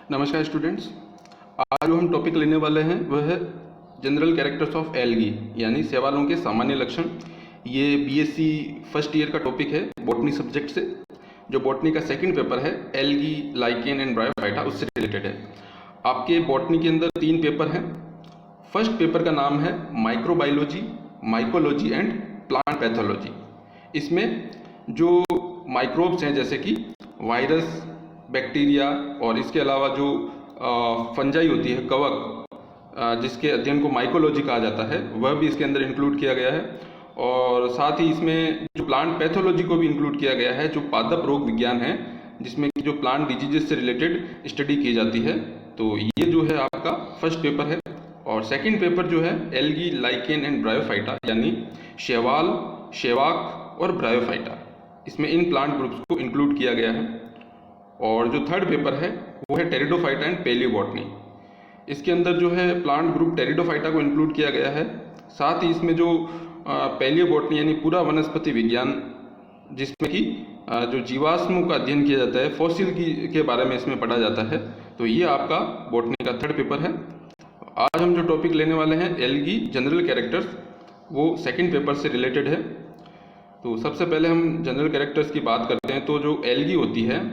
नमस्कार स्टूडेंट्स। आज जो हम टॉपिक लेने वाले हैं वह है जनरल कैरेक्टर्स ऑफ एल्गी यानी शैवालों के सामान्य लक्षण। ये बीएससी फर्स्ट ईयर का टॉपिक है बॉटनी सब्जेक्ट से। जो बॉटनी का सेकंड पेपर है एल्गी, लाइकेन एंड ब्रायोफाइटा, उससे रिलेटेड है। आपके बॉटनी के अंदर 3 पेपर हैं। फर्स्ट पेपर का नाम है microbiology, mycology and plant pathology. इसमें जो माइक्रोब्स हैं जैसे कि वायरस, बैक्टीरिया और इसके अलावा जो फंजाई होती है, कवक, जिसके अध्ययन को माइकोलॉजी कहा जाता है, वह भी इसके अंदर इंक्लूड किया गया है। और साथ ही इसमें जो प्लांट पैथोलॉजी को भी इंक्लूड किया गया है, जो पादप रोग विज्ञान है, जिसमें जो प्लांट डिजीजेस से रिलेटेड स्टडी की जाती है। तो ये जो है आपका फर्स्ट पेपर है। और सेकंड पेपर जो है एल्गी, लाइकेन एंड ब्रायोफाइटा यानी शैवाल, शैवाक और ब्रायोफाइटा, इसमें इन प्लांट ग्रुप्स को इंक्लूड किया गया है। और जो थर्ड पेपर है वो है टेरिडोफाइटा एंड पेलियोबॉटनी। इसके अंदर जो है प्लांट ग्रुप टेरिडोफाइटा को इंक्लूड किया गया है। साथ ही इसमें जो पेलियोबॉटनी यानी पूरा वनस्पति विज्ञान, जिसमें कि जो जीवाश्मों का अध्ययन किया जाता है, फॉसिल के बारे में इसमें पढ़ा जाता है। तो ये आपका बॉटनी का थर्ड पेपर है। आज हम जो टॉपिक लेने वाले हैं एल्गी जनरल कैरेक्टर्स, वो सेकंड पेपर से रिलेटेड है। तो सबसे पहले हम जनरल कैरेक्टर्स की बात करते हैं। तो जो एल्गी होती है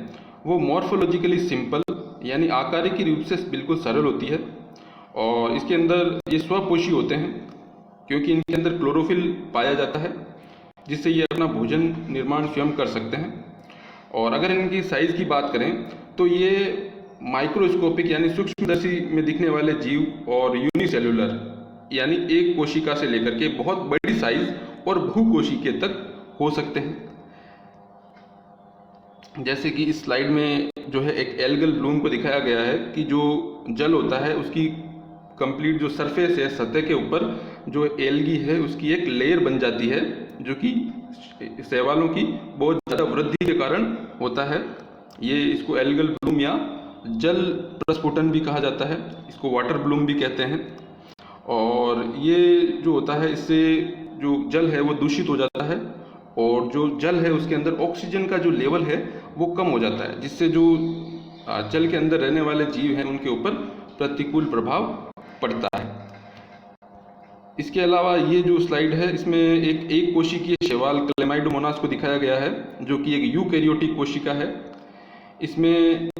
वो मॉर्फोलॉजिकली सिंपल यानी आकारिकी रूप से बिल्कुल सरल होती है। और इसके अंदर ये स्वपोषी होते हैं क्योंकि इनके अंदर क्लोरोफिल पाया जाता है, जिससे ये अपना भोजन निर्माण स्वयं कर सकते हैं। और अगर इनकी साइज़ की बात करें तो ये माइक्रोस्कोपिक यानी सूक्ष्मदर्शी में दिखने वाले जीव और यूनिसेलुलर यानी एक कोशिका से लेकर के बहुत बड़ी साइज और बहुकोशिकीय तक हो सकते हैं। जैसे कि इस स्लाइड में जो है एक एल्गल ब्लूम को दिखाया गया है कि जो जल होता है उसकी कंप्लीट जो सरफेस है, सतह के ऊपर जो एल्गी है उसकी एक लेयर बन जाती है, जो कि शैवालों की बहुत ज़्यादा वृद्धि के कारण होता है। ये इसको एल्गल ब्लूम या जल प्रस्फुटन भी कहा जाता है, इसको वाटर ब्लूम भी कहते हैं। और ये जो होता है इससे जो जल है वो दूषित हो जाता है और जो जल है उसके अंदर ऑक्सीजन का जो लेवल है वो कम हो जाता है, जिससे जो जल के अंदर रहने वाले जीव हैं उनके ऊपर प्रतिकूल प्रभाव पड़ता है। इसके अलावा ये जो स्लाइड है इसमें एक कोशिकीय शैवाल क्लेमाइडोमोनास को दिखाया गया है, जो कि एक यूकैरियोटिक कोशिका है। इसमें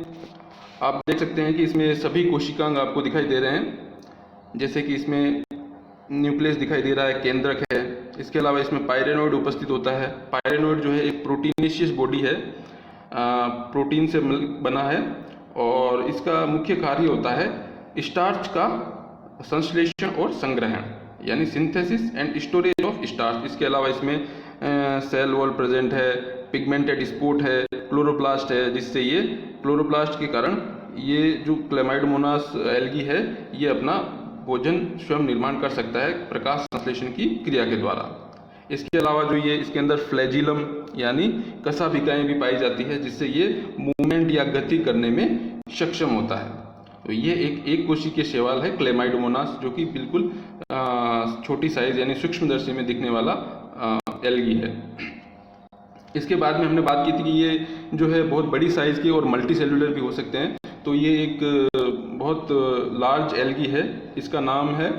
आप देख सकते हैं कि इसमें सभी कोशिकांग आपको दिखाई दे रहे हैं। जैसे कि इसमें न्यूक्लियस दिखाई दे रहा है, केंद्रक है। इसके अलावा इसमें पायरेनोइड उपस्थित होता है। पायरेनोइड जो है एक प्रोटीनेशियस बॉडी है, प्रोटीन से बना है और इसका मुख्य कार्य होता है स्टार्च का संश्लेषण और संग्रहण यानी synthesis and storage of starch. इसके अलावा इसमें सेल वॉल प्रेजेंट है, पिगमेंटेड स्पॉट है, क्लोरोप्लास्ट है, जिससे ये क्लोरोप्लास्ट के कारण ये जो क्लेमाइडोमोनास एल्गी है ये अपना भोजन स्वयं निर्माण कर सकता है प्रकाश संश्लेषण की क्रिया के द्वारा। इसके अलावा जो ये इसके अंदर फ्लैजिलम यानी कशाभिकाएं भी पाई जाती है, जिससे ये मूवमेंट या गति करने में सक्षम होता है। तो ये एक कोशिकीय शैवाल है क्लेमाइडोमोनास, जो कि बिल्कुल छोटी साइज यानी सूक्ष्मदर्शी में दिखने वाला एल्गी है। इसके बाद में हमने बात की थी कि ये जो है बहुत बड़ी साइज के और मल्टी सेलुलर भी हो सकते हैं। तो ये एक बहुत लार्ज एल्गी है, इसका नाम है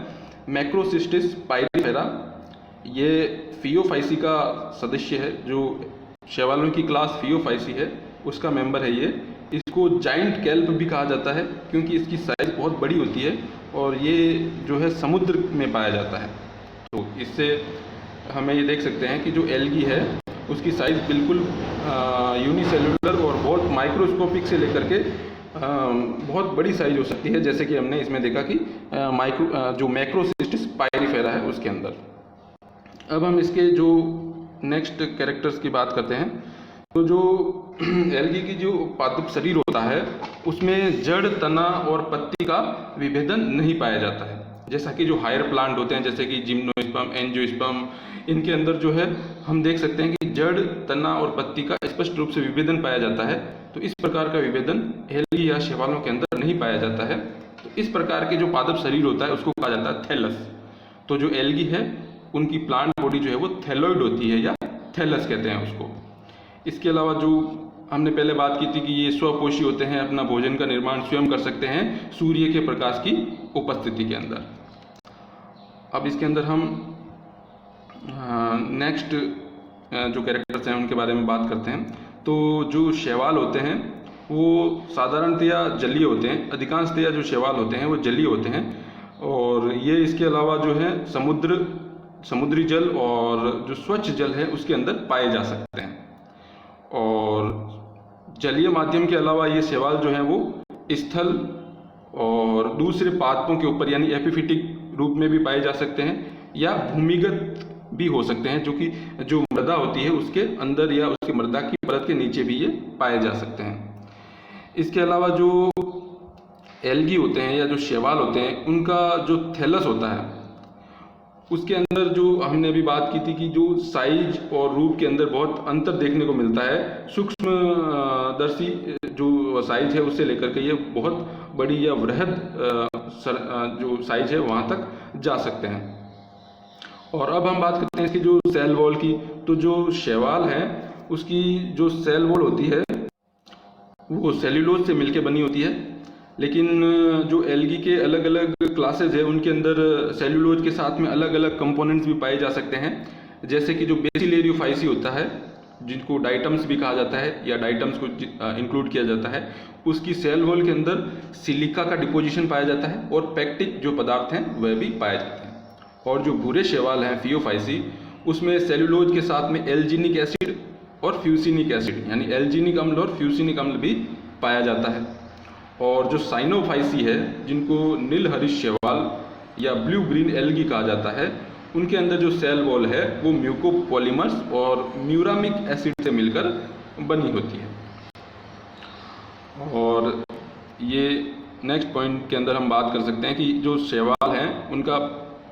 मैक्रोसिस्टिस पाइरिफेरा। ये फियोफाइसी का सदस्य है, जो शैवालों की क्लास फियोफाइसी है उसका मेंबर है ये। इसको जाइंट कैल्प भी कहा जाता है क्योंकि इसकी साइज बहुत बड़ी होती है और ये जो है समुद्र में पाया जाता है। तो इससे हमें ये देख सकते हैं कि जो एल्गी है उसकी साइज बिल्कुल यूनिसेलुलर और बहुत माइक्रोस्कोपिक से लेकर के बहुत बड़ी साइज हो सकती है, जैसे कि हमने इसमें देखा कि जो मैक्रोसिस्टिस पाइरिफेरा है उसके अंदर। अब हम इसके जो नेक्स्ट कैरेक्टर्स की बात करते हैं। तो जो एल्गी की जो पादप शरीर होता है उसमें जड़, तना और पत्ती का विभेदन नहीं पाया जाता है, जैसा कि जो हायर प्लांट होते हैं जैसे कि जिम्नोस्पर्म, एंजियोस्पर्म, इनके अंदर जो है हम देख सकते हैं कि जड़, तना और पत्ती का स्पष्ट रूप से विभेदन पाया जाता है। तो इस प्रकार का विभेदन एल्गी या शैवालों के अंदर नहीं पाया जाता है। तो इस प्रकार के जो पादप शरीर होता है उसको कहा जाता है थैलस। तो जो एल्गी है उनकी प्लांट बॉडी जो है वो थैलोइड होती है या थैलस कहते हैं उसको। इसके अलावा जो हमने पहले बात की थी कि ये स्वपोषी होते हैं, अपना भोजन का निर्माण स्वयं कर सकते हैं सूर्य के प्रकाश की उपस्थिति के अंदर। अब इसके अंदर हम नेक्स्ट जो कैरेक्टर्स हैं उनके बारे में बात करते हैं। तो जो शैवाल होते हैं वो साधारणतया जलीय होते हैं, अधिकांशतया जो शैवाल होते हैं वो जलीय होते हैं, और ये इसके अलावा जो है समुद्री जल और जो स्वच्छ जल है उसके अंदर पाए जा सकते हैं। और जलीय माध्यम के अलावा ये शैवाल जो हैं वो स्थल और दूसरे पादपों के ऊपर यानी एपिफिटिक रूप में भी पाए जा सकते हैं, या भूमिगत भी हो सकते हैं, जो कि जो मृदा होती है उसके अंदर या उसके मृदा की परत के नीचे भी ये पाए जा सकते हैं। इसके अलावा जो एल्गी होते हैं या जो शैवाल होते हैं उनका जो थैलस होता है उसके अंदर जो हमने अभी बात की थी कि जो साइज और रूप के अंदर बहुत अंतर देखने को मिलता है। सूक्ष्मदर्शी जो साइज है उससे लेकर के ये बहुत बड़ी या वृहद जो साइज है वहाँ तक जा सकते हैं। और अब हम बात करते हैं इसकी जो सेल वॉल की। तो जो शैवाल है उसकी जो सेल वॉल होती है वो सेल्यूलोज से मिलकर बनी होती है, लेकिन जो एल्गी के अलग अलग क्लासेज है उनके अंदर सेल्यूलोज के साथ में अलग अलग कंपोनेंट्स भी पाए जा सकते हैं। जैसे कि जो बेसिलेरियोफाइसी होता है, जिनको डाइटम्स भी कहा जाता है या डाइटम्स को इंक्लूड किया जाता है, उसकी सेल वॉल के अंदर सिलिका का डिपोजिशन पाया जाता है और पैक्टिक जो पदार्थ हैं वह भी पाए जाते हैं। और जो भूरे शैवाल हैं फियोफाइसी, उसमें सेल्यूलोज के साथ में एल्जीनिक एसिड और फ्यूसिनिक एसिड यानी एल्जीनिक अम्ल और फ्यूसिनिक अम्ल भी पाया जाता है। और जो साइनोफाइसी है, जिनको नील हरित शैवाल या ब्लू ग्रीन एल्गी कहा जाता है, उनके अंदर जो सेल वॉल है वो म्यूकोपॉलीमर्स और म्यूरामिक एसिड से मिलकर बनी होती है। और ये नेक्स्ट पॉइंट के अंदर हम बात कर सकते हैं कि जो शैवाल हैं उनका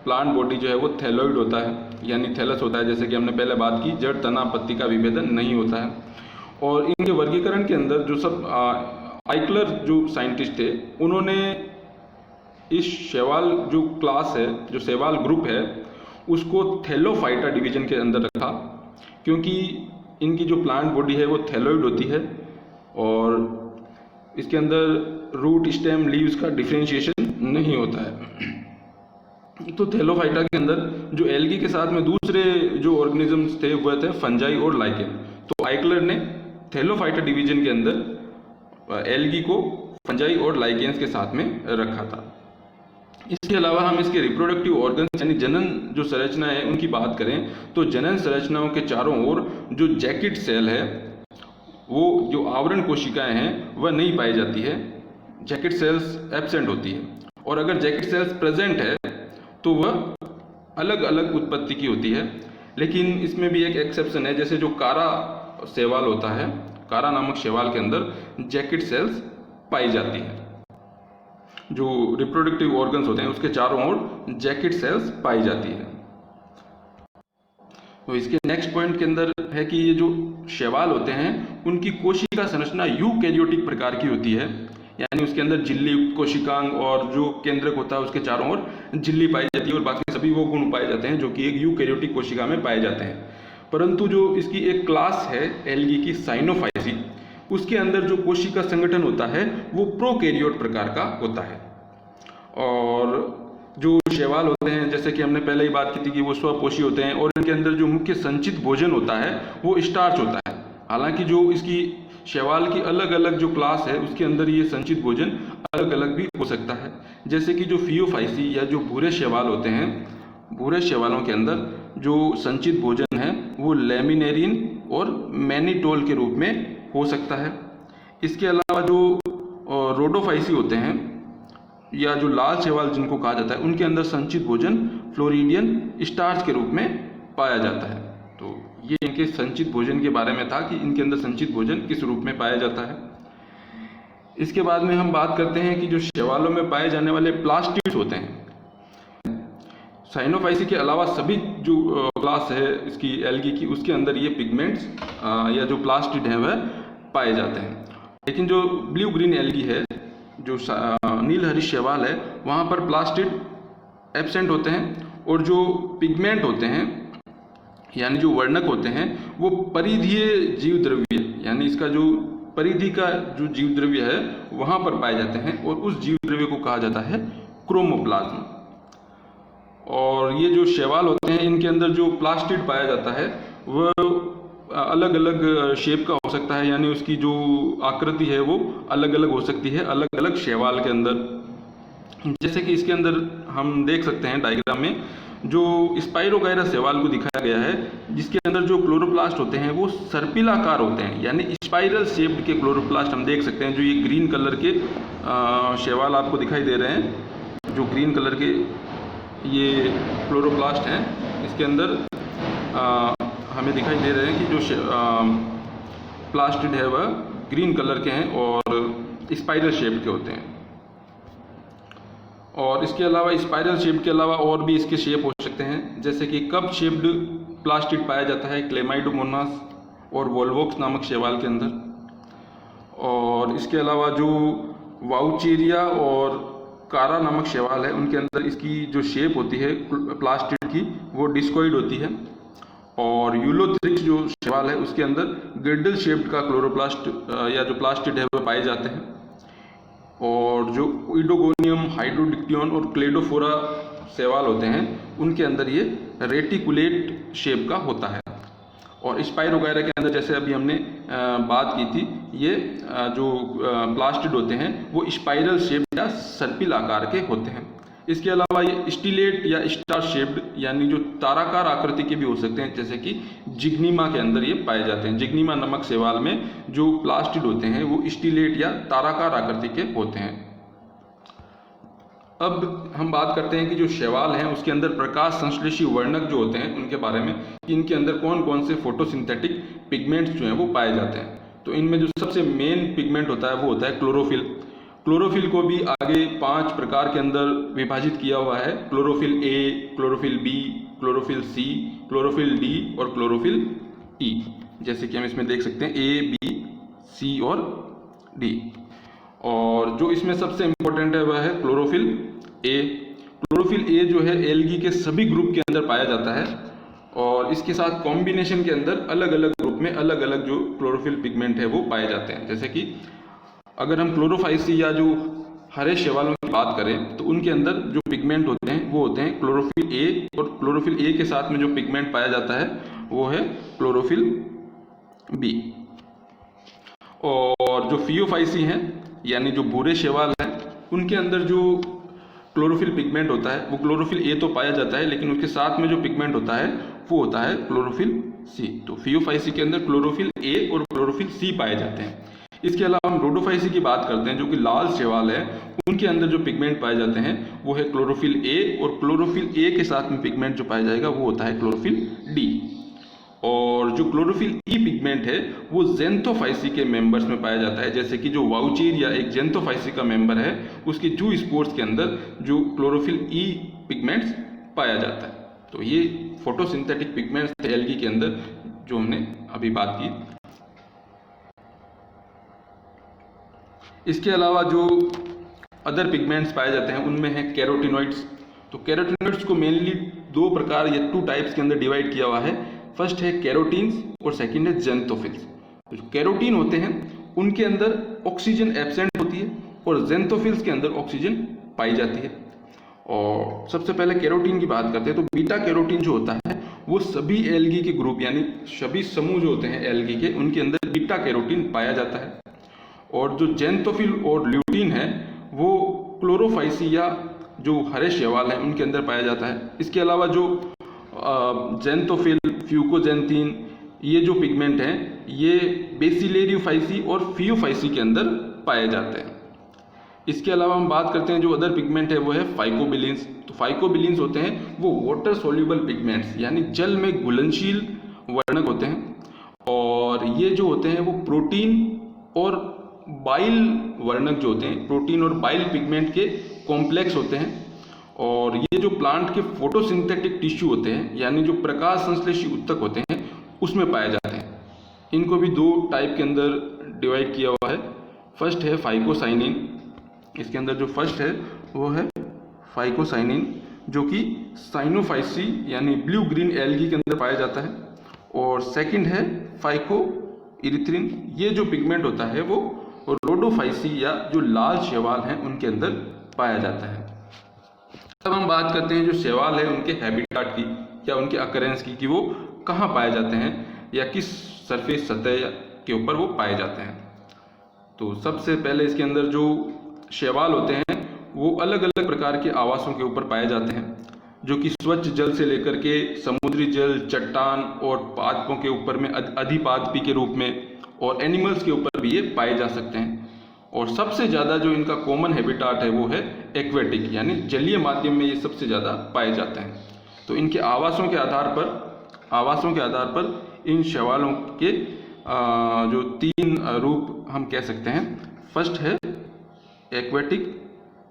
प्लांट बॉडी जो है वो थैलोइड होता है यानी थैलस होता है। जैसे कि हमने पहले बात की, जड़ तना पत्ती का विभेदन नहीं होता है। और इनके वर्गीकरण के अंदर जो सब आइकलर जो साइंटिस्ट थे उन्होंने इस शैवाल जो क्लास है, जो शैवाल ग्रुप है, उसको थैलोफाइटा डिवीजन के अंदर रखा, क्योंकि इनकी जो प्लांट बॉडी है वो थैलोइड होती है और इसके अंदर रूट स्टेम लीव्स का डिफरेंशिएशन नहीं होता है। तो थैलोफाइटा के अंदर जो एल्गी के साथ में दूसरे जो ऑर्गेनिजम्स थे वह थे फंजाई और लाइकेन। तो आइकलर ने थैलोफाइटा डिवीजन के अंदर एल्गी को फंजाई और लाइकेन्स के साथ में रखा था। इसके अलावा हम इसके रिप्रोडक्टिव ऑर्गन्स यानी जनन जो संरचना है उनकी बात करें तो जनन संरचनाओं के चारों ओर जो जैकेट सेल है, वो जो आवरण कोशिकाएं हैं वह नहीं पाई जाती है, जैकेट सेल्स एब्सेंट होती है। और अगर जैकेट सेल्स प्रेजेंट है तो वह अलग अलग उत्पत्ति की होती है। लेकिन इसमें भी एक एक्सेप्शन है, जैसे जो कारा शैवाल होता है, कारा नामक शैवाल के अंदर जैकेट सेल्स पाई जाती है। जो रिप्रोडक्टिव ऑर्गन्स होते हैं उसके चारों ओर जैकेट सेल्स पाई जाती है। तो इसके नेक्स्ट पॉइंट के अंदर है कि ये जो शैवाल होते हैं उनकी कोशिका संरचना यूकैरियोटिक प्रकार की होती है, यानी उसके अंदर झिल्ली युक्त कोशिकांग और जो केंद्रक होता है उसके चारों ओर झिल्ली पाई जाती है और बाकी सभी वो गुण पाए जाते हैं जो कि एक यूकैरियोटिक कोशिका में पाए जाते हैं। परंतु जो इसकी एक क्लास है एल्गी की साइनोफाइसी, उसके अंदर जो कोशिका संगठन होता है वो प्रोकैरियोट प्रकार का होता है। और जो शैवाल होते हैं, जैसे कि हमने पहले ही बात की थी कि वो स्वपोषी होते हैं और इनके अंदर जो मुख्य संचित भोजन होता है वो स्टार्च होता है। हालांकि जो इसकी शैवाल की अलग अलग जो क्लास है उसके अंदर ये संचित भोजन अलग अलग भी हो सकता है। जैसे कि जो फियोफाइसी या जो भूरे शैवाल होते हैं, भूरे शैवालों के अंदर जो संचित भोजन है वो लैमिनेरिन और मैनिटोल के रूप में हो सकता है। इसके अलावा जो रोडोफाइसी होते हैं या जो लाल शैवाल जिनको कहा जाता है, उनके अंदर संचित भोजन फ्लोरिडियन स्टार्च के रूप में पाया जाता है। तो ये इनके संचित भोजन के बारे में था कि इनके अंदर संचित भोजन किस रूप में पाया जाता है। इसके बाद में हम बात करते हैं कि जो शैवालों में पाए जाने वाले प्लास्टिड्स होते हैं, साइनोफाइसी के अलावा सभी जो क्लास है इसकी एल्गी की, उसके अंदर ये पिगमेंट्स या जो प्लास्टिड हैं वह पाए जाते हैं। लेकिन जो ब्लू ग्रीन एल्गी है, जो नील हरित शैवाल है, वहाँ पर प्लास्टिड एब्सेंट होते हैं और जो पिगमेंट होते हैं यानी जो वर्णक होते हैं वो परिधीय जीव द्रव्य, यानी इसका जो परिधि का जो जीव द्रव्य है वहाँ पर पाए जाते हैं, और उस जीव द्रव्य को कहा जाता है क्रोमोप्लाज्म। और ये जो शैवाल होते हैं इनके अंदर जो प्लास्टिड पाया जाता है वह अलग अलग शेप का हो सकता है, यानी उसकी जो आकृति है वो अलग अलग हो सकती है अलग अलग शैवाल के अंदर। जैसे कि इसके अंदर हम देख सकते हैं डायग्राम में जो स्पाइरोगायरा शैवाल को दिखाया गया है, जिसके अंदर जो क्लोरोप्लास्ट होते हैं वो सर्पिलाकार होते हैं, यानी स्पाइरल शेप्ड के क्लोरोप्लास्ट हम देख सकते हैं। जो ये ग्रीन कलर के शैवाल आपको दिखाई दे रहे हैं, जो ग्रीन कलर के ये क्लोरोप्लास्ट हैं, इसके अंदर हमें दिखाई दे रहे हैं कि जो प्लास्टिड है वह ग्रीन कलर के हैं और स्पाइरल शेप के होते हैं। और इसके अलावा स्पाइरल शेप के अलावा और भी इसके शेप हो सकते हैं, जैसे कि कप शेप्ड प्लास्टिड पाया जाता है क्लेमाइडोमोनास और वोल्वोक्स नामक शैवाल के अंदर। और इसके अलावा जो वाउचेरिया और कारा नामक शैवाल है उनके अंदर इसकी जो शेप होती है प्लास्टिड की वो डिस्कॉइड होती है। और यूलोथ्रिक्स जो शैवाल है उसके अंदर गिर्डल शेप्ड का क्लोरोप्लास्ट या जो प्लास्टिड है वो पाए जाते हैं। और जो इडोगोनियम, हाइड्रोडिक्टियन और क्लेडोफोरा शैवाल होते हैं उनके अंदर ये रेटिकुलेट शेप का होता है। और स्पाइरोगायरा के अंदर जैसे अभी हमने बात की थी, ये जो प्लास्टिड होते हैं वो स्पाइरल शेप या सर्पिल आकार के होते हैं। इसके अलावा ये स्टिलेट या स्टार शेप्ड यानी जो ताराकार आकृति के भी हो सकते हैं, जैसे कि जिग्नीमा के अंदर ये पाए जाते हैं। जिग्नीमा नमक शैवाल में जो प्लास्टिड होते हैं वो स्टिलेट या ताराकार आकृति के होते हैं। अब हम बात करते हैं कि जो शैवाल हैं उसके अंदर प्रकाश संश्लेषी वर्णक जो होते हैं उनके बारे में, कि इनके अंदर कौन कौन से फोटोसिंथेटिक पिगमेंट्स जो हैं वो पाए जाते हैं। तो इनमें जो सबसे मेन पिगमेंट होता है वो होता है क्लोरोफिल। क्लोरोफिल को भी आगे 5 प्रकार के अंदर विभाजित किया हुआ है, chlorophyll A, chlorophyll B, chlorophyll C, chlorophyll D और क्लोरोफिल ई। जैसे कि हम इसमें देख सकते हैं ए, बी, सी और डी। और जो इसमें सबसे इम्पोर्टेंट है वह है क्लोरोफिल ए। क्लोरोफिल ए जो है एल्गी के सभी ग्रुप के अंदर पाया जाता है, और इसके साथ कॉम्बिनेशन के अंदर अलग अलग ग्रुप में अलग अलग जो क्लोरोफिल पिगमेंट है वो पाए जाते हैं। जैसे कि अगर हम क्लोरोफाइसी या जो हरे शैवालों की बात करें तो उनके अंदर जो पिगमेंट होते हैं वो होते हैं क्लोरोफिल ए, और क्लोरोफिल ए के साथ में जो पिगमेंट पाया जाता है वो है क्लोरोफिल बी। और जो फियोफाइसी हैं यानी जो भूरे शैवाल हैं उनके अंदर जो क्लोरोफिल पिगमेंट होता है वो क्लोरोफिल ए तो पाया जाता है, लेकिन उसके साथ में जो पिगमेंट होता है वो होता है क्लोरोफिल सी। तो फियोफाइसी के अंदर क्लोरोफिल ए और क्लोरोफिल सी पाए जाते हैं। इसके अलावा हम रोडोफाइसी की बात करते हैं जो कि लाल शैवाल है, उनके अंदर जो पिगमेंट पाए जाते हैं वो है क्लोरोफिल ए, और क्लोरोफिल ए के साथ में पिगमेंट जो पाया जाएगा वो होता है क्लोरोफिल डी। और जो क्लोरोफिल ई पिगमेंट है वो जेंथोफाइसी के मेंबर्स में पाया जाता है, जैसे कि जो वाउचेरिया एक जेंथोफाइसी का मेंबर है, उसके जू स्पोर्स के अंदर जो क्लोरोफिल ई पिगमेंट्स पाया जाता है। तो ये फोटोसिंथेटिक पिगमेंट्स थे एल्गी के अंदर जो हमने अभी बात की। इसके अलावा जो अदर पिगमेंट्स पाए जाते हैं उनमें है कैरोटिनॉइड्स। तो कैरोटिनॉइड्स को मेनली 2 प्रकार या 2 टाइप्स के अंदर डिवाइड किया हुआ है। फर्स्ट है कैरोटीन्स और सेकंड है जेंथोफिल्स। तो जो कैरोटीन होते हैं उनके अंदर ऑक्सीजन एब्सेंट होती है और जेंथोफिल्स के अंदर ऑक्सीजन पाई जाती है। और सबसे पहले कैरोटीन की बात करते हैं तो बीटा कैरोटीन जो होता है वो सभी एल्गी के ग्रुप यानी सभी समूह जो होते हैं एल्गी के उनके अंदर बीटा कैरोटीन पाया जाता है। और जो जेंथोफिल और ल्यूटीन है वो क्लोरोफाइसी या जो हरे शैवाल हैं उनके अंदर पाया जाता है। इसके अलावा जो जेंथोफिल, फ्यूकोजेंथीन ये जो पिगमेंट हैं ये बेसिलेरियोफाइसी और फियोफाइसी के अंदर पाए जाते हैं। इसके अलावा हम बात करते हैं जो अदर पिगमेंट है वो है फाइकोबिलिन्स। तो फाइकोबिलिन्स होते हैं वो वाटर सोल्यूबल पिगमेंट्स यानी जल में घुलनशील वर्णक होते हैं, और ये जो होते हैं वो प्रोटीन और बाइल वर्णक जो होते हैं, प्रोटीन और बाइल पिगमेंट के कॉम्प्लेक्स होते हैं। और ये जो प्लांट के फोटोसिंथेटिक टिश्यू होते हैं यानी जो प्रकाश संश्लेषी उत्तक होते हैं उसमें पाए जाते हैं। इनको भी 2 टाइप के अंदर डिवाइड किया हुआ है। फर्स्ट है फाइकोसाइनिन, इसके अंदर जो फर्स्ट है वो है फाइकोसाइनिन, जो कि साइनोफाइसी यानी ब्लू ग्रीन एल्गी के अंदर पाया जाता है। और सेकंड है फाइको इरिथ्रिन, ये जो पिगमेंट होता है वो रोडोफाइसी या जो लाल शैवाल हैं उनके अंदर पाया जाता है। अब हम बात करते हैं जो शैवाल है उनके हैबिटाट की या उनके अकरेंस की, कि वो कहाँ पाए जाते हैं या किस सरफेस सतह के ऊपर वो पाए जाते हैं। तो सबसे पहले इसके अंदर जो शैवाल होते हैं वो अलग अलग प्रकार के आवासों के ऊपर पाए जाते हैं, जो कि स्वच्छ जल से लेकर के समुद्री जल, चट्टान और पादपों के ऊपर में अधिपादपी के रूप में, और एनिमल्स के ऊपर भी ये पाए जा सकते हैं। और सबसे ज़्यादा जो इनका कॉमन हैबिटाट है वो है एक्वेटिक, यानी जलीय माध्यम में ये सबसे ज़्यादा पाए जाते हैं। तो इनके आवासों के आधार पर इन शैवालों के जो 3 रूप हम कह सकते हैं। फर्स्ट है एक्वेटिक,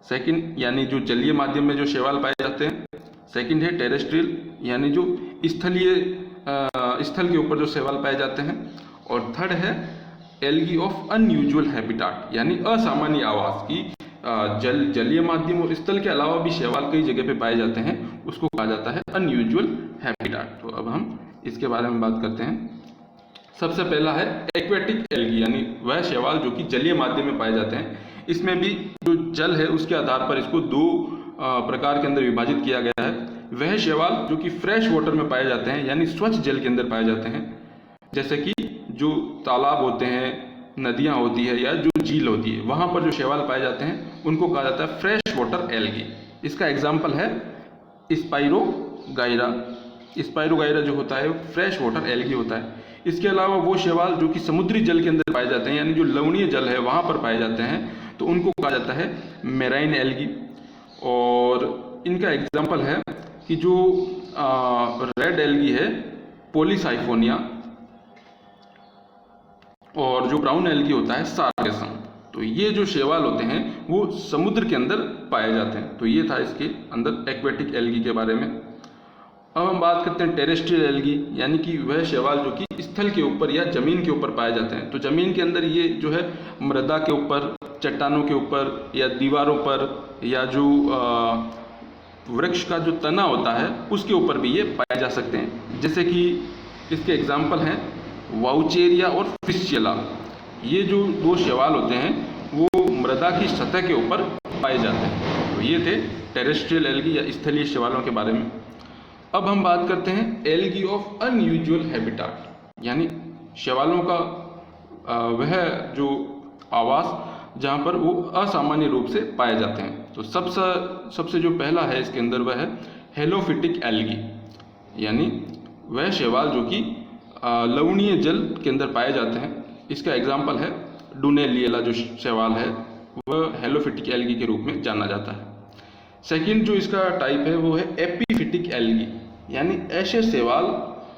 सेकंड यानी जो जलीय माध्यम में जो शैवाल पाए जाते हैं, सेकंड है टेरेस्ट्रियल यानी जो स्थल के ऊपर जो शैवाल पाए जाते हैं, और थर्ड है एल्गी ऑफ अनयूजुअल हैबिटाट यानी असामान्य आवास की जलीय माध्यम और स्थल के अलावा भी शैवाल कई जगह पे पाए जाते हैं, उसको कहा जाता है अनयूजुअल हैबिटाट। तो अब हम इसके बारे में बात करते हैं। सबसे पहला है एक्वेटिक एल्गी यानी वह शैवाल जो कि जलीय माध्यम में पाए जाते हैं। इसमें भी जो जल है उसके आधार पर इसको 2 प्रकार के अंदर विभाजित किया गया है। वह शैवाल जो कि फ्रेश वाटर में पाए जाते हैं यानी स्वच्छ जल के अंदर पाए जाते हैं, जैसे कि जो तालाब होते हैं, नदियां होती है या जो झील होती है, वहां पर जो शैवाल पाए जाते हैं उनको कहा जाता है फ्रेश वाटर एल्गी। इसका एग्जाम्पल है स्पाइरोगाइरा। स्पाइरोगाइरा जो होता है फ्रेश वाटर एल्गी होता है। इसके अलावा वो शैवाल जो कि समुद्री जल के अंदर पाए जाते हैं यानी जो लवणीय जल है वहां पर पाए जाते हैं, तो उनको कहा जाता है मेराइन एल्गी। और इनका एग्जाम्पल है कि जो रेड एल्गी है पॉलीसाइफोनिया, और जो ब्राउन एल्गी होता है सार्गेसम। तो ये जो शैवाल होते हैं वो समुद्र के अंदर पाए जाते हैं। तो ये था इसके अंदर एक्वेटिक एल्गी के बारे में। अब हम बात करते हैं टेरेस्ट्रियल एल्गी यानी कि वह शैवाल जो कि स्थल के ऊपर या जमीन के ऊपर पाए जाते हैं। तो जमीन के अंदर ये जो है मृदा के ऊपर, चट्टानों के ऊपर या दीवारों पर, या जो वृक्ष का जो तना होता है उसके ऊपर भी ये पाए जा सकते हैं। जैसे कि इसके एग्जाम्पल हैं वाउचेरिया और फिस्चेला। ये जो 2 शैवाल होते हैं वो मृदा की सतह के ऊपर पाए जाते हैं। तो ये थे टेरेस्ट्रियल एल्गी या स्थलीय शैवालों के बारे में। अब हम बात करते हैं एल्गी ऑफ अनयूजुअल हैबिटाट यानी शैवालों का वह जो आवास जहाँ पर वो असामान्य रूप से पाए जाते हैं। तो सबसे जो पहला है इसके अंदर वह है हेलोफिटिक एल्गी यानी वह शैवाल जो कि लवणीय जल के अंदर पाए जाते हैं। इसका एग्जाम्पल है डुनेलिएला जो शैवाल है वह हेलोफिटिक एल्गी के रूप में जाना जाता है। सेकंड जो इसका टाइप है वो है एपीफिटिक एल्गी यानी ऐसे शैवाल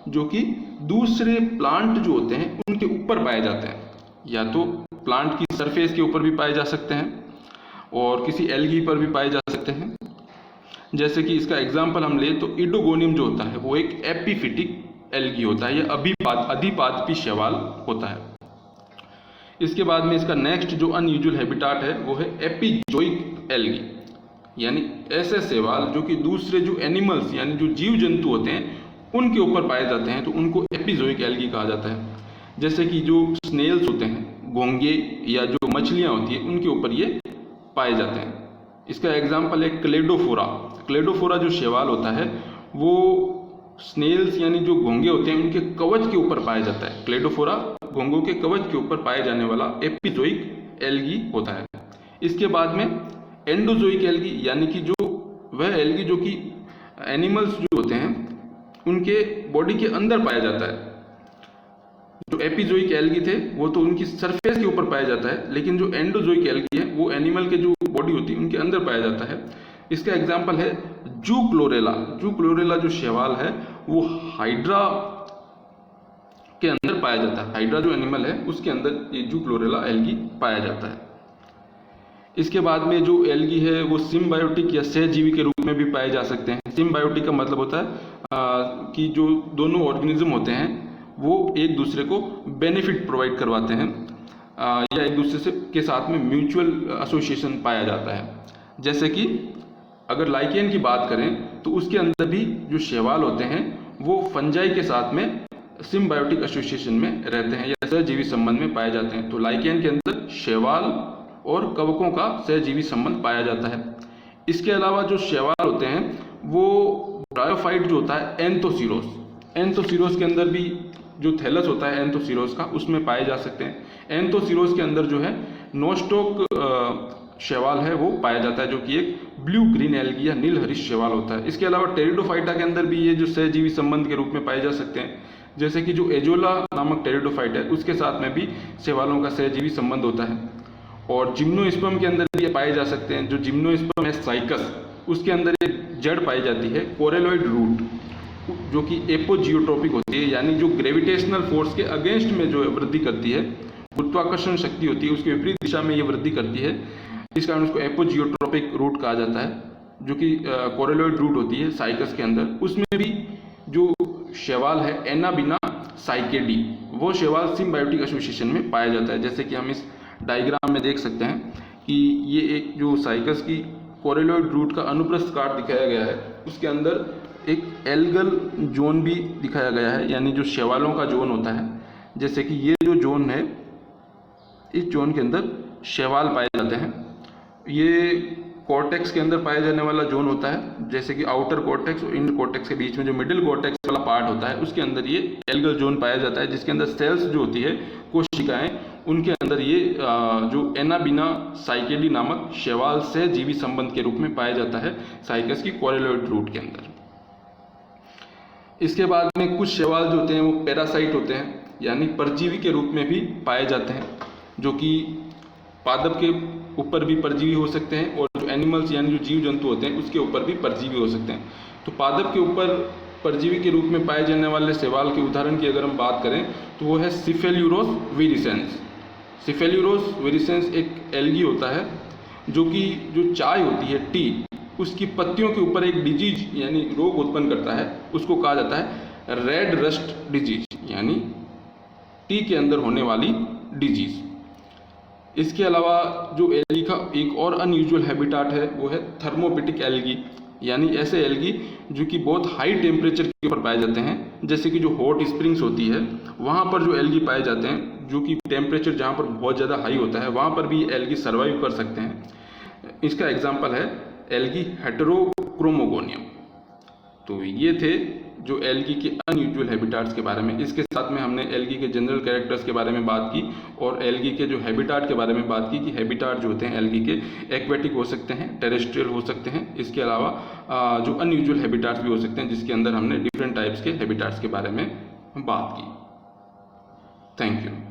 जो कि दूसरे प्लांट जो होते हैं उनके ऊपर पाए जाते हैं, या तो प्लांट की सरफेस के ऊपर भी पाए जा सकते हैं और किसी एल्गी पर भी पाए जा सकते हैं। जैसे कि इसका एग्जाम्पल हम ले तो इडोगोनियम जो होता है वो एक एपीफिटिक एल्गी होता है, यह अधिपादपी शैवाल होता है। इसके बाद में इसका नेक्स्ट जो अनयूजुअल हैबिटाट है वो है एपिजोइक एल्गी यानी ऐसे शैवाल जो कि दूसरे जो एनिमल्स यानी जो जीव जंतु होते हैं उनके ऊपर पाए जाते हैं, तो उनको एपिजोइक एल्गी कहा जाता है। जैसे कि जो स्नेल्स होते हैं, घोंगे या जो मछलियाँ होती हैं उनके ऊपर ये पाए जाते हैं। इसका एग्जाम्पल है क्लेडोफोरा। क्लेडोफोरा जो शैवाल होता है वो स्नेल्स यानी जो घोंगे होते हैं उनके कवच के ऊपर पाया जाता है। क्लेडोफोरा घोंगों के कवच के ऊपर पाए जाने वाला एपिजोइक एल्गी होता है। इसके बाद में एंडोजोइक एल्गी यानी कि जो वह एल्गी जो कि एनिमल्स जो होते हैं उनके बॉडी के अंदर पाया जाता है। जो एपिजोइक एल्गी थे वो तो उनकी सरफेस के ऊपर पाया जाता है, लेकिन जो एंडोजोइक एल्गी है वो एनिमल के जो बॉडी होती है उनके अंदर पाया जाता है। इसका एग्जाम्पल है जूक्लोरेला। जूक्लोरेला जो शैवाल है वो हाइड्रा के अंदर पाया जाता है। हाइड्रा जो एनिमल है उसके अंदर ये जूक्लोरेला एल्गी पाया जाता है। इसके बाद में जो एल्गी है वो सिम्बायोटिक या सहजीवी के रूप में भी पाए जा सकते हैं। सिम्बायोटिक का मतलब होता है कि जो दोनों ऑर्गेनिज्म होते हैं वो एक दूसरे को बेनिफिट प्रोवाइड करवाते हैं या एक दूसरे से के साथ में म्यूचुअल एसोसिएशन पाया जाता है। जैसे कि अगर लाइकेन की बात करें तो उसके अंदर भी जो शैवाल होते हैं वो फंजाई के साथ में सिम्बायोटिक एसोसिएशन में रहते हैं या सहजीवी संबंध में पाए जाते हैं। तो लाइकेन के अंदर शैवाल और कवकों का सहजीवी संबंध पाया जाता है। इसके अलावा जो शैवाल होते हैं वो ब्रायोफाइट जो होता है एंथोसिरोस के अंदर भी जो थैलस होता है एंथोसिरोस का, उसमें पाए जा सकते हैं। एंथोसिरोस के अंदर जो है नोस्टॉक शैवाल है वो पाया जाता है, जो कि एक ब्लू ग्रीन एल्गी या नील हरित शैवाल होता है। इसके अलावा टेरिडोफाइटा के अंदर भी ये जो सहजीवी संबंध के रूप में पाए जा सकते हैं, जैसे कि जो एजोला नामक टेरिडोफाइट है उसके साथ में भी शैवालों का सहजीवी संबंध होता है। और जिम्नोस्पर्म के अंदर भी ये पाए जा सकते हैं। जो जिम्नोस्पर्म है साइकस, उसके अंदर एक जड़ पाई जाती है कोरेलॉइड रूट, जो कि एपोजियोट्रोपिक होती है, यानी जो ग्रेविटेशनल फोर्स के अगेंस्ट में जो वृद्धि करती है, गुरुत्वाकर्षण शक्ति होती है उसके विपरीत दिशा में ये वृद्धि करती है, इस कारण उसको एपोजियोट्रोपिक रूट कहा जाता है, जो कि कोरेलॉइड रूट होती है साइकस के अंदर। उसमें भी जो शैवाल है एनाबिना साइकेडी, वो शैवाल सिम्बायोटिक एसोसिएशन में पाया जाता है। जैसे कि हम इस डायग्राम में देख सकते हैं कि ये एक जो साइकस की कोरेलॉइड रूट का अनुप्रस्थ काट दिखाया गया है, उसके अंदर एक एल्गल जोन भी दिखाया गया है, यानी जो शैवालों का जोन होता है। जैसे कि ये जो जोन है, इस जोन के अंदर शैवाल पाए जाते हैं। ये कॉर्टेक्स के अंदर पाया जाने वाला जोन होता है, जैसे कि आउटर कॉर्टेक्स और इनर कॉर्टेक्स के बीच में जो मिडिल कॉर्टेक्स वाला पार्ट होता है, उसके अंदर ये एल्गल जोन पाया जाता है, जिसके अंदर सेल्स जो होती है कोशिकाएं, उनके अंदर ये जो एनाबिना साइकेडी नामक शैवाल से जीवी संबंध के रूप में पाया जाता है साइकस की कोरेलॉइड रूट के अंदर। इसके बाद में कुछ शैवाल जो होते हैं वो पैरासाइट होते हैं, यानी परजीवी के रूप में भी पाए जाते हैं, जो कि पादप के ऊपर भी परजीवी हो सकते हैं और जो एनिमल्स यानी जो जीव जंतु होते हैं उसके ऊपर भी परजीवी हो सकते हैं। तो पादप के ऊपर परजीवी के रूप में पाए जाने वाले शैवाल के उदाहरण की अगर हम बात करें तो वो है सिफेल्यूरोस विरिसेंस। सिफेल्यूरोस विरिसेंस एक एल्गी होता है, जो कि जो चाय होती है टी, उसकी पत्तियों के ऊपर एक डिजीज यानी रोग उत्पन्न करता है, उसको कहा जाता है रेड रस्ट डिजीज, यानी टी के अंदर होने वाली डिजीज। इसके अलावा जो एल्गी का एक और अनयूजुअल हैबिटाट है वो है थर्मोपिटिक एल्गी, यानी ऐसे एल्गी जो कि बहुत हाई टेम्परेचर के ऊपर पाए जाते हैं, जैसे कि जो हॉट स्प्रिंग्स होती है वहाँ पर जो एल्गी पाए जाते हैं, जो कि टेम्परेचर जहाँ पर बहुत ज़्यादा हाई होता है वहाँ पर भी एल्गी सर्वाइव कर सकते हैं। इसका एग्जाम्पल है एल्गी हेटेरोक्रोमोगोनियम। तो ये थे जो एल्गी के अनयूजुअल हैबिटाट्स के बारे में। इसके साथ में हमने एल्गी के जनरल कैरेक्टर्स के बारे में बात की और एल्गी के जो हैबिटाट के बारे में बात की कि हैबिटाट जो होते हैं एल्गी के एक्वेटिक हो सकते हैं, टेरेस्ट्रियल हो सकते हैं। इसके अलावा जो अनयूजुअल हैबिटाट्स भी हो सकते हैं, जिसके अंदर हमने डिफरेंट टाइप्स के हैबिटाट्स के बारे में बात की। Thank you.